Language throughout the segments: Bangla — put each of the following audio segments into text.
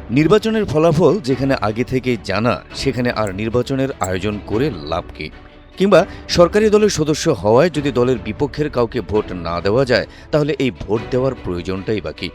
নির্বাচনের ফলাফল যেখানে আগে থেকেই জানা, সেখানে আর নির্বাচনের আয়োজন করে লাভ কি? কিংবা সরকারি দলের সদস্য হওয়ায় যদি দলের বিপক্ষের কাউকে ভোট না দেওয়া যায়, তাহলে এই ভোট দেওয়ার প্রয়োজনটাই বা কি?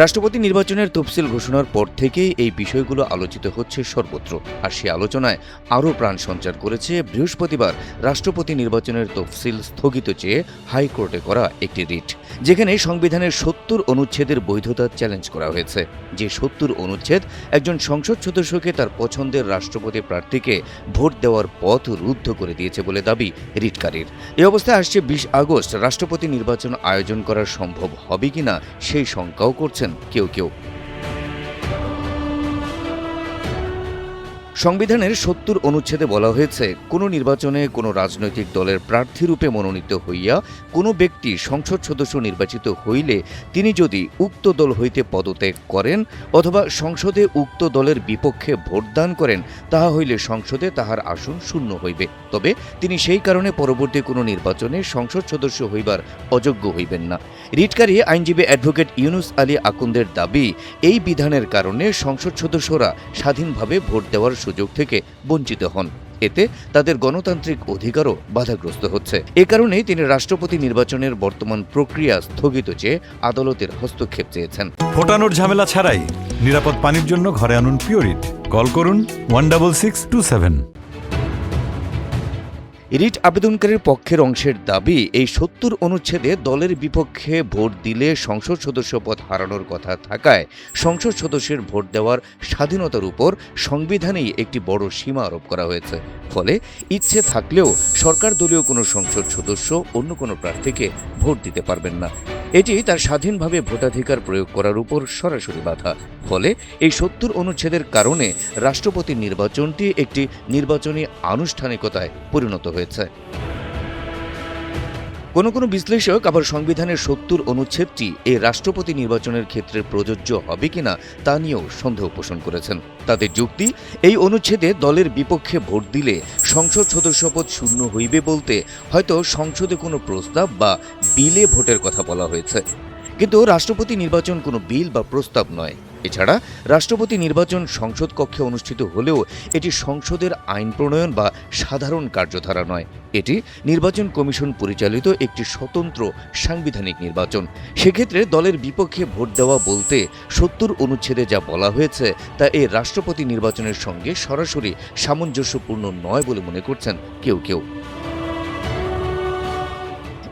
রাষ্ট্রপতি নির্বাচনের তফসিল ঘোষণার পর থেকেই এই বিষয়গুলো আলোচিত হচ্ছে সর্বত্র। আর সে আলোচনায় আরও প্রাণ সঞ্চার করেছে বৃহস্পতিবার রাষ্ট্রপতি নির্বাচনের তফসিল স্থগিত চেয়ে হাইকোর্টে করা একটি রিট, যেখানে সংবিধানের ৭০ অনুচ্ছেদের বৈধতা চ্যালেঞ্জ করা হয়েছে। যে ৭০ অনুচ্ছেদ একজন সংসদ সদস্যকে তার পছন্দের রাষ্ট্রপতি প্রার্থীকে ভোট দেওয়ার পথ রুদ্ধ করে দিয়েছে বলে দাবি রিটকারীর। এই অবস্থায় আসছে ২০ আগস্ট রাষ্ট্রপতি নির্বাচন আয়োজন করা সম্ভব হবে কিনা সেই শঙ্কাও করছেন কেউ। সংবিধানের ৭০ অনুচ্ছেদে বলা হয়েছে, কোনো নির্বাচনে কোনো রাজনৈতিক দলের প্রার্থীরূপে মনোনীত হইয়া কোনো ব্যক্তি সংসদ সদস্য নির্বাচিত হইলে তিনি যদি উক্ত দল হইতে পদত্যাগ করেন অথবা সংসদে উক্ত দলের বিপক্ষে ভোটদান করেন, তাহা হইলে সংসদে তাহার আসন শূন্য হইবে। তবে তিনি সেই কারণে পরবর্তী কোনো নির্বাচনে সংসদ সদস্য হইবার অযোগ্য হইবেন না। রিটকারী আইনজীবী অ্যাডভোকেট ইউনুস আলী আকুন্দের দাবি, এই বিধানের কারণে সংসদ সদস্যরা স্বাধীনভাবে ভোট দেওয়ার সুযোগ থেকে বঞ্চিত হন। এতে তাদের গণতান্ত্রিক অধিকারও বাধাগ্রস্ত হচ্ছে। এ কারণেই তিনি রাষ্ট্রপতি নির্বাচনের বর্তমান প্রক্রিয়া স্থগিত চেয়ে আদালতের হস্তক্ষেপ চেয়েছেন। ফোটানোর ঝামেলা ছাড়াই নিরাপদ পানির জন্য ঘরে আনুন পিওরিট। কল করুন 16627। রিট আবেদনকারীর পক্ষের অংশের দাবি, এই ৭০ অনুচ্ছেদে দলের বিপক্ষে ভোট দিলে সংসদ সদস্য পদ হারানোর কথা থাকায় সংসদ সদস্যের ভোট দেওয়ার স্বাধীনতার উপর সংবিধানেই একটি বড় সীমা আরোপ করা হয়েছে। ফলে ইচ্ছে থাকলেও সরকার দলীয় কোনো সংসদ সদস্য অন্য কোনো প্রার্থীকে ভোট দিতে পারবেন না। এটি তার স্বাধীনভাবে ভোটাধিকার প্রয়োগ করার উপর সরাসরি বাধা। ফলে এই ৭০ অনুচ্ছেদের কারণে রাষ্ট্রপতি নির্বাচনটি একটি নির্বাচনী আনুষ্ঠানিকতায় পরিণত হয়েছে। কোনো বিশ্লেষক আবার সংবিধানের ৭০ অনুচ্ছেদটি এই রাষ্ট্রপতি নির্বাচনের ক্ষেত্রে প্রযোজ্য হবে কিনা তা নিয়েও সন্দেহ পোষণ করেছেন। তাদের যুক্তি, এই অনুচ্ছেদে দলের বিপক্ষে ভোট দিলে সংসদ সদস্যপদ শূন্য হইবে বলতে হয়তো সংসদে কোনো প্রস্তাব বা বিলে ভোটের কথা বলা হয়েছে। কিন্তু রাষ্ট্রপতি নির্বাচন কোনো বিল বা প্রস্তাব নয়। এছাড়া রাষ্ট্রপতি নির্বাচন সংসদ কক্ষে অনুষ্ঠিত হলেও এটি সংসদের আইন প্রণয়ন বা সাধারণ কার্যধারা নয়। এটি নির্বাচন কমিশন পরিচালিত একটি স্বতন্ত্র সাংবিধানিক নির্বাচন। সেক্ষেত্রে দলের বিপক্ষে ভোট দেওয়া বলতে ৭০ অনুচ্ছেদে যা বলা হয়েছে তা এই রাষ্ট্রপতি নির্বাচনের সঙ্গে সরাসরি সামঞ্জস্যপূর্ণ নয় বলে মনে করছেন কেউ।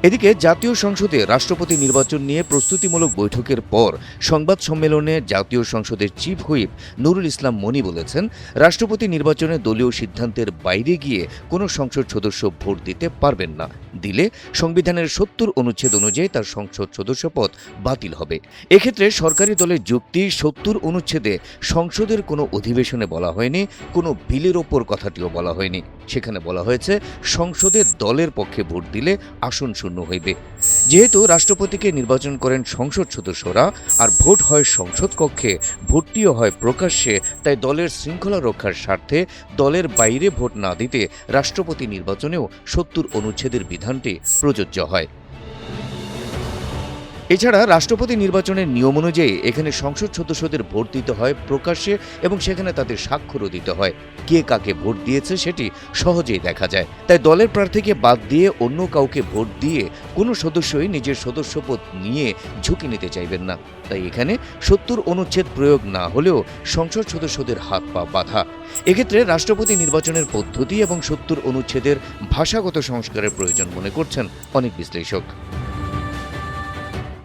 এদিকে জাতীয় সংসদে রাষ্ট্রপতি নির্বাচন নিয়ে প্রস্তুতিমূলক বৈঠকের পর সংবাদ সম্মেলনে জাতীয় সংসদের চিফ হুইপ নুরুল ইসলাম মনি বলেছেন, রাষ্ট্রপতি নির্বাচনে দলীয় সিদ্ধান্তের বাইরে গিয়ে কোনো সংসদ সদস্য ভোট দিতে পারবেন না। দিলে সংবিধানের ৭০ অনুচ্ছেদ অনুযায়ী তার সংসদ সদস্যপদ বাতিল হবে। এক্ষেত্রে সরকারি দলের যুক্তি, ৭০ অনুচ্ছেদে সংসদের কোনো অধিবেশনে বলা হয়নি, কোনো বিলের ওপর কথাটিও বলা হয়নি। সেখানে বলা হয়েছে সংসদে দলের পক্ষে ভোট দিলে আসন শূন্য হইবে। যেহেতু রাষ্ট্রপতিকে নির্বাচন করেন সংসদ সদস্যরা আর ভোট হয় সংসদ কক্ষে, ভোটটিও হয় প্রকাশ্যে, তাই দলের শৃঙ্খলা রক্ষার স্বার্থে দলের বাইরে ভোট না দিতে রাষ্ট্রপতি নির্বাচনেও ৭০ অনুচ্ছেদের বিধানটি প্রযোজ্য হয়। এছাড়া রাষ্ট্রপতি নির্বাচনের নিয়ম অনুযায়ী এখানে সংসদ সদস্যদের ভোট দিতে হয় প্রকাশ্যে এবং সেখানে তাদের স্বাক্ষরও দিতে হয়। কে কাকে ভোট দিয়েছে সেটি সহজেই দেখা যায়। তাই দলের প্রার্থীকে বাদ দিয়ে অন্য কাউকে ভোট দিয়ে কোনো সদস্যই নিজের সদস্যপদ নিয়ে ঝুঁকি নিতে চাইবেন না। তাই এখানে ৭০ অনুচ্ছেদ প্রয়োগ না হলেও সংসদ সদস্যদের হাত পা বাঁধা। এক্ষেত্রে রাষ্ট্রপতি নির্বাচনের পদ্ধতি এবং ৭০ অনুচ্ছেদের ভাষাগত সংস্কারের প্রয়োজন মনে করছেন অনেক বিশ্লেষক।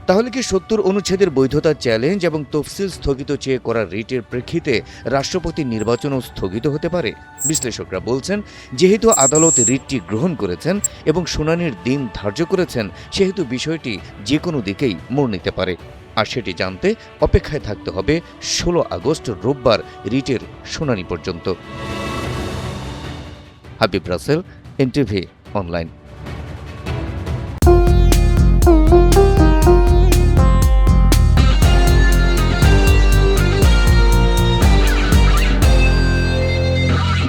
তাহলে কি ৭০ অনুচ্ছেদের বৈধতা চ্যালেঞ্জ এবং তফসিল স্থগিত চেয়ে করা রিটের প্রেক্ষিতে রাষ্ট্রপতি নির্বাচনও স্থগিত হতে পারে? বিশ্লেষকরা বলছেন, যেহেতু আদালত রিটটি গ্রহণ করেছেন এবং শুনানির দিন ধার্য করেছেন, সেহেতু বিষয়টি যে কোনো দিকেই মোড় নিতে পারে। আর সেটি জানতে অপেক্ষায় থাকতে হবে ১৬ আগস্ট রোববার রিটের শুনানি পর্যন্ত। Habib Rasel, NTV online.